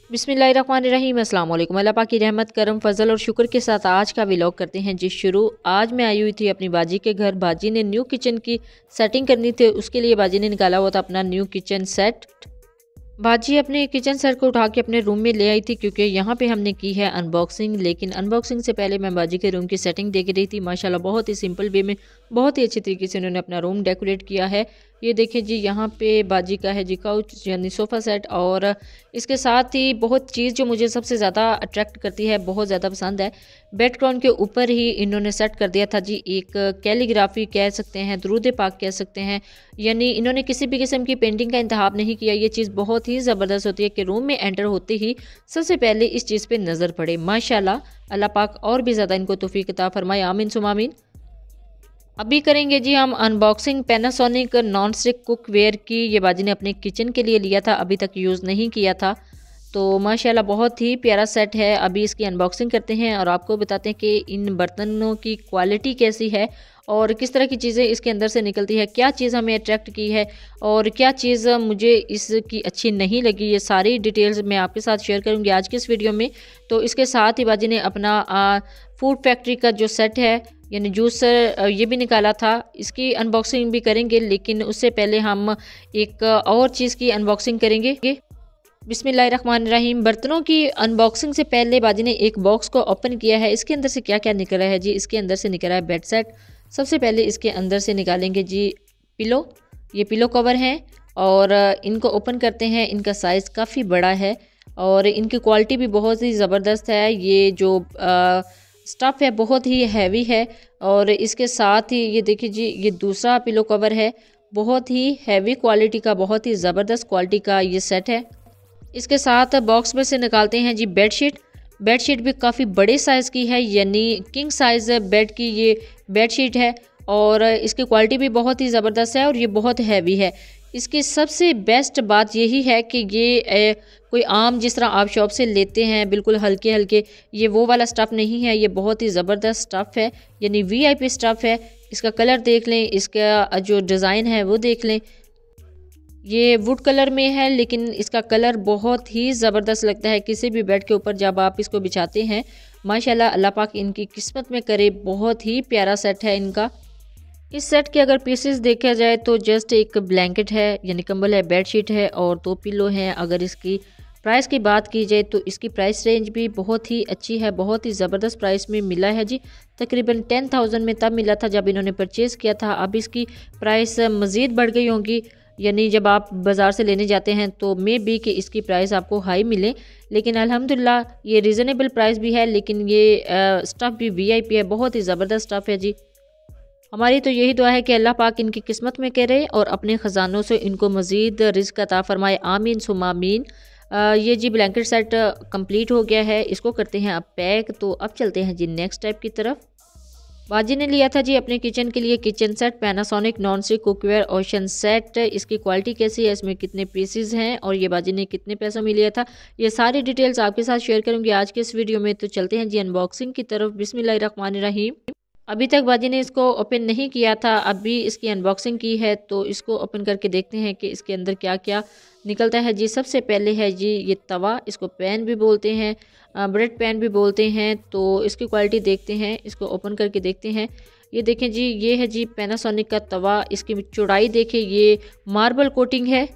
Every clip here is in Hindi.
बिस्मिल्लाहिर्रहमानिर्रहीम। अस्सलाम वालेकुम। अल्लाह पाक की रहमत करम फजल और शुक्र के साथ आज का व्लॉग करते हैं जी शुरू। आज मैं आई हुई थी अपनी बाजी के घर। बाजी ने न्यू किचन की सेटिंग करनी थी, उसके लिए बाजी ने निकाला हुआ था अपना न्यू किचन सेट। बाजी अपने किचन सेट को उठा के अपने रूम में ले आई थी क्योंकि यहाँ पे हमने की है अनबॉक्सिंग। लेकिन अनबॉक्सिंग से पहले मैं बाजी के रूम की सेटिंग देख रही थी। माशाल्लाह बहुत ही सिंपल वे में बहुत ही अच्छे तरीके से उन्होंने अपना रूम डेकोरेट किया है। ये देखिए जी, यहाँ पे बाजी का है जी काउच यानी सोफ़ा सेट, और इसके साथ ही बहुत चीज़ जो मुझे सबसे ज़्यादा अट्रैक्ट करती है, बहुत ज़्यादा पसंद है, बेड क्राउन के ऊपर ही इन्होंने सेट कर दिया था जी एक कैलीग्राफी कह सकते हैं, दुरूद पाक कह सकते हैं। यानी इन्होंने किसी भी किस्म की पेंटिंग का इंतखाब नहीं किया। ये चीज़ बहुत ही ज़बरदस्त होती है कि रूम में एंटर होते ही सबसे पहले इस चीज़ पे नज़र पड़े। माशाल्लाह, अल्लाह पाक और भी ज़्यादा इनको तौफीक अता फरमाए, आमीन सुम आमीन। अभी करेंगे जी हम unboxing Panasonic non stick cookware की। ये बाजी ने अपने किचन के लिए लिया था, अभी तक यूज़ नहीं किया था। तो माशाल्लाह बहुत ही प्यारा सेट है। अभी इसकी अनबॉक्सिंग करते हैं और आपको बताते हैं कि इन बर्तनों की क्वालिटी कैसी है और किस तरह की चीज़ें इसके अंदर से निकलती है, क्या चीज़ हमें अट्रैक्ट की है और क्या चीज़ मुझे इसकी अच्छी नहीं लगी। ये सारी डिटेल्स मैं आपके साथ शेयर करूँगी आज की इस वीडियो में। तो इसके साथ ही बाजी ने अपना फूड फैक्ट्री का जो सेट है यानी जूसर ये भी निकाला था, इसकी अनबॉक्सिंग भी करेंगे। लेकिन उससे पहले हम एक और चीज़ की अनबॉक्सिंग करेंगे। बिस्मिल्लाहिर्रहमानिर्रहीम। बर्तनों की अनबॉक्सिंग से पहले बाजी ने एक बॉक्स को ओपन किया है। इसके अंदर से क्या क्या निकला है जी, इसके अंदर से निकला है बेड सेट। सबसे पहले इसके अंदर से निकालेंगे जी पिलो। ये पिलो कवर हैं और इनको ओपन करते हैं। इनका साइज़ काफ़ी बड़ा है और इनकी क्वालिटी भी बहुत ही ज़बरदस्त है। ये जो स्टफ़ है बहुत ही हैवी है और इसके साथ ही ये देखिए जी, ये दूसरा पिलो कवर है, बहुत ही हैवी क्वालिटी का, बहुत ही ज़बरदस्त क्वालिटी का ये सेट है। इसके साथ बॉक्स में से निकालते हैं जी बेडशीट। बेडशीट भी काफ़ी बड़े साइज़ की है, यानी किंग साइज़ बेड की ये बेडशीट है और इसकी क्वालिटी भी बहुत ही ज़बरदस्त है और ये बहुत हैवी है। इसकी सबसे बेस्ट बात यही है कि ये कोई आम जिस तरह आप शॉप से लेते हैं बिल्कुल हल्के हल्के, ये वो वाला स्टफ़ नहीं है। ये बहुत ही ज़बरदस्त स्टफ़ है, यानी वीआईपी स्टफ़ है। इसका कलर देख लें, इसका जो डिज़ाइन है वो देख लें। ये वुड कलर में है लेकिन इसका कलर बहुत ही ज़बरदस्त लगता है किसी भी बेड के ऊपर जब आप इसको बिछाते हैं। माशाल्लाह, अल्लाह पाक इनकी किस्मत में करे, बहुत ही प्यारा सेट है इनका। इस सेट के अगर पीसेस देखा जाए तो जस्ट एक ब्लैंकेट है यानी कंबल है, बेडशीट है और 2 पिलो हैं। अगर इसकी प्राइस की बात की जाए तो इसकी प्राइस रेंज भी बहुत ही अच्छी है, बहुत ही ज़बरदस्त प्राइस में मिला है जी। तकरीबन 10,000 में तब मिला था जब इन्होंने परचेज़ किया था। अब इसकी प्राइस मज़ीद बढ़ गई होंगी, यानी जब आप बाज़ार से लेने जाते हैं तो मे बी कि इसकी प्राइस आपको हाई मिले। लेकिन अल्हम्दुलिल्लाह ये रीज़नेबल प्राइस भी है। लेकिन ये स्टफ़ भी वीआईपी है, बहुत ही ज़बरदस्त स्टफ़ है जी। हमारी तो यही दुआ है कि अल्लाह पाक इनकी किस्मत में करे और अपने ख़जानों से इनको मज़ीद रिज़्क़ अता फ़रमाए, आमीन सुम आमीन। ये जी ब्लैंकेट सेट कंप्लीट हो गया है, इसको करते हैं अब पैक। तो अब चलते हैं जी नेक्स्ट स्टेप की तरफ। बाजी ने लिया था जी अपने किचन के लिए kitchen set Panasonic non stick cookware ocean set. इसकी क्वालिटी कैसी है, इसमें कितने पीसेज हैं और ये बाजी ने कितने पैसों में लिया था, ये सारी डिटेल्स आपके साथ शेयर करूंगी आज के इस वीडियो में। तो चलते हैं जी अनबॉक्सिंग की तरफ। बिस्मिल्लाहिर्रहमानिर्रहीम। अभी तक बाजी ने इसको ओपन नहीं किया था, अभी इसकी अनबॉक्सिंग की है तो इसको ओपन करके देखते हैं कि इसके अंदर क्या क्या निकलता है जी। सबसे पहले है जी ये तवा, इसको पैन भी बोलते हैं, ब्रेड पैन भी बोलते हैं। तो इसकी क्वालिटी देखते हैं, इसको ओपन करके देखते हैं। ये देखें जी, ये है जी पैनासोनिक का तवा। इसकी चौड़ाई देखें, ये मार्बल कोटिंग है।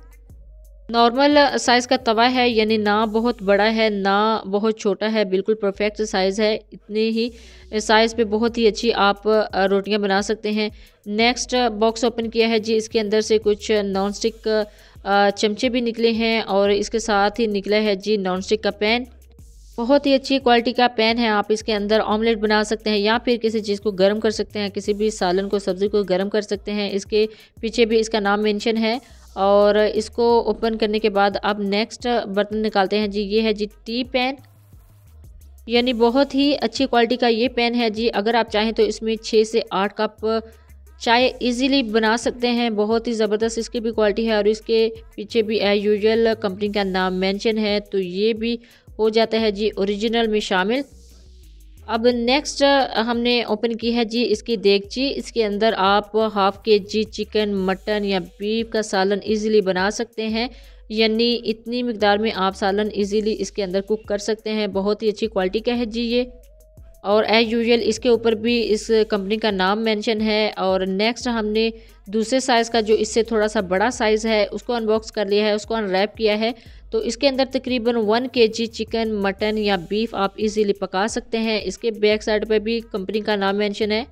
नॉर्मल साइज़ का तवा है, यानी ना बहुत बड़ा है ना बहुत छोटा है, बिल्कुल परफेक्ट साइज़ है। इतने ही साइज़ पे बहुत ही अच्छी आप रोटियां बना सकते हैं। नेक्स्ट बॉक्स ओपन किया है जी, इसके अंदर से कुछ नॉन स्टिक चमचे भी निकले हैं और इसके साथ ही निकला है जी नॉन स्टिक का पैन। बहुत ही अच्छी क्वालिटी का पैन है। आप इसके अंदर ऑमलेट बना सकते हैं या फिर किसी चीज़ को गर्म कर सकते हैं, किसी भी सालन को, सब्ज़ी को गर्म कर सकते हैं। इसके पीछे भी इसका नाम मेंशन है। और इसको ओपन करने के बाद अब नेक्स्ट बर्तन निकालते हैं जी। ये है जी टी पैन, यानी बहुत ही अच्छी क्वालिटी का ये पैन है जी। अगर आप चाहें तो इसमें 6 से 8 कप चाय इजीली बना सकते हैं। बहुत ही ज़बरदस्त इसकी भी क्वालिटी है और इसके पीछे भी एज यूजुअल कंपनी का नाम मेंशन है, तो ये भी हो जाता है जी ओरिजिनल में शामिल। अब नेक्स्ट हमने ओपन की है जी इसकी देगची। इसके अंदर आप हाफ के जी चिकन, मटन या बीफ का सालन इजीली बना सकते हैं। यानी इतनी मिकदार में आप सालन इजीली इसके अंदर कुक कर सकते हैं। बहुत ही अच्छी क्वालिटी का है जी ये। और एज यूजुअल इसके ऊपर भी इस कंपनी का नाम मेंशन है। और नेक्स्ट हमने दूसरे साइज़ का जो इससे थोड़ा सा बड़ा साइज़ है उसको अनबॉक्स कर लिया है, उसको अनरैप किया है। तो इसके अंदर तकरीबन 1 kg चिकन, मटन या बीफ आप इजीली पका सकते हैं। इसके बैक साइड पे भी कंपनी का नाम मेंशन है।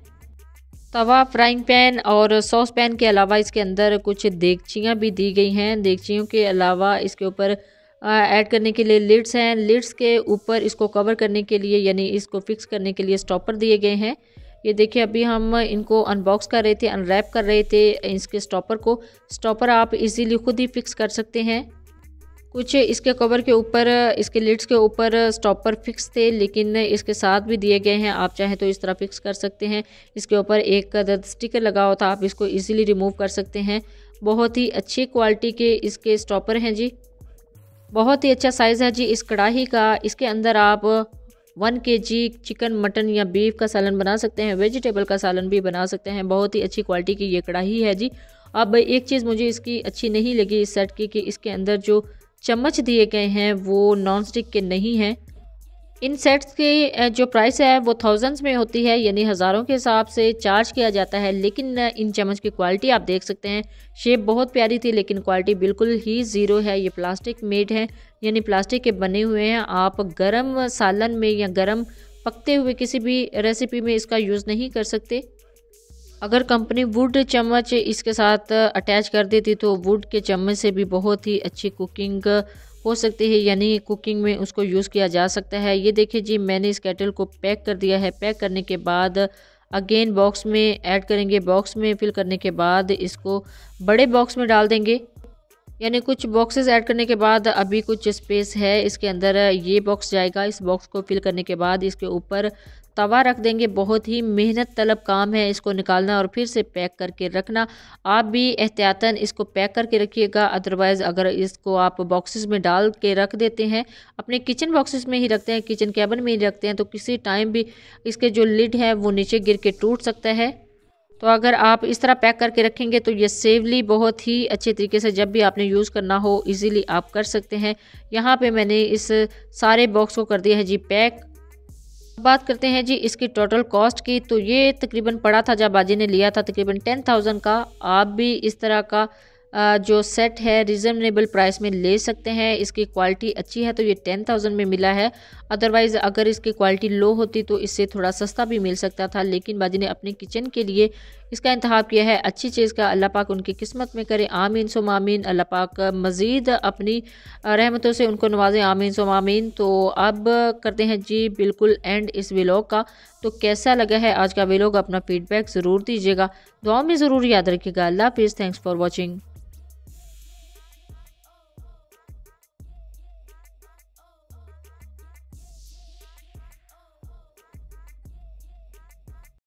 तवा, फ्राइंग पैन और सॉस पैन के अलावा इसके अंदर कुछ देगचियाँ भी दी गई हैं। देगचियों के अलावा इसके ऊपर ऐड करने के लिए लिड्स हैं। लिड्स के ऊपर इसको कवर करने के लिए यानी इसको फिक्स करने के लिए स्टॉपर दिए गए हैं। ये देखिए अभी हम इनको अनबॉक्स कर रहे थे, अनरैप कर रहे थे इसके स्टॉपर को। स्टॉपर आप इजीली खुद ही फिक्स कर सकते हैं। कुछ इसके कवर के ऊपर, इसके लिड्स के ऊपर स्टॉपर फिक्स थे लेकिन इसके साथ भी दिए गए हैं। आप चाहें तो इस तरह फिक्स कर सकते हैं। इसके ऊपर एक स्टिकर लगा हुआ था, आप इसको इजीली रिमूव कर सकते हैं। बहुत ही अच्छी क्वालिटी के इसके स्टॉपर हैं जी। बहुत ही अच्छा साइज़ है जी इस कढ़ाई का। इसके अंदर आप 1 kg चिकन, मटन या बीफ का सालन बना सकते हैं, वेजिटेबल का सालन भी बना सकते हैं। बहुत ही अच्छी क्वालिटी की ये कढ़ाई है जी। अब एक चीज़ मुझे इसकी अच्छी नहीं लगी इस सेट की कि इसके अंदर जो चम्मच दिए गए हैं वो नॉन स्टिक के नहीं हैं। इन सेट्स की जो प्राइस है वो थाउजेंड्स में होती है, यानी हज़ारों के हिसाब से चार्ज किया जाता है। लेकिन इन चम्मच की क्वालिटी आप देख सकते हैं, शेप बहुत प्यारी थी लेकिन क्वालिटी बिल्कुल ही ज़ीरो है। ये प्लास्टिक मेड है, यानी प्लास्टिक के बने हुए हैं। आप गरम सालन में या गरम पकते हुए किसी भी रेसिपी में इसका यूज़ नहीं कर सकते। अगर कंपनी वुड चम्मच इसके साथ अटैच कर देती तो वुड के चम्मच से भी बहुत ही अच्छी कुकिंग हो सकती है, यानी कुकिंग में उसको यूज़ किया जा सकता है। ये देखिए जी, मैंने इस केटल को पैक कर दिया है। पैक करने के बाद अगेन बॉक्स में ऐड करेंगे। बॉक्स में फिल करने के बाद इसको बड़े बॉक्स में डाल देंगे। यानी कुछ बॉक्सेस ऐड करने के बाद अभी कुछ स्पेस है इसके अंदर, ये बॉक्स जाएगा। इस बॉक्स को फिल करने के बाद इसके ऊपर तवा रख देंगे। बहुत ही मेहनत तलब काम है इसको निकालना और फिर से पैक करके रखना। आप भी एहतियातन इसको पैक करके रखिएगा, अदरवाइज़ अगर इसको आप बॉक्सेस में डाल के रख देते हैं, अपने किचन बॉक्सेस में ही रखते हैं, किचन कैबिन में ही रखते हैं, तो किसी टाइम भी इसके जो लिड है वो नीचे गिर के टूट सकता है। तो अगर आप इस तरह पैक करके रखेंगे तो ये सेफली बहुत ही अच्छे तरीके से जब भी आपने यूज़ करना हो इजीली आप कर सकते हैं। यहाँ पे मैंने इस सारे बॉक्स को कर दिया है जी पैक। बात करते हैं जी इसकी टोटल कॉस्ट की। तो ये तकरीबन पड़ा था, जब बाजी ने लिया था, तकरीबन 10,000 का। आप भी इस तरह का जो सेट है रिजनेबल प्राइस में ले सकते हैं। इसकी क्वालिटी अच्छी है तो ये 10,000 में मिला है। अदरवाइज़ अगर इसकी क्वालिटी लो होती तो इससे थोड़ा सस्ता भी मिल सकता था, लेकिन बाजी ने अपने किचन के लिए इसका इंतखाब किया है। अच्छी चीज़ का अल्लाह पाक उनकी किस्मत में करे, आमीन सुम आमीन। अल्लाह पाक मज़ीद अपनी रहमतों से उनको नवाजे, आमीन सुम आमीन। तो अब करते हैं जी बिल्कुल एंड इस व्लॉग का। तो कैसा लगा है आज का व्लॉग, अपना फीडबैक ज़रूर दीजिएगा, दुआ में ज़रूर याद रखिएगा। अल्लाह हाफिज़, थैंक्स फॉर वॉचिंग।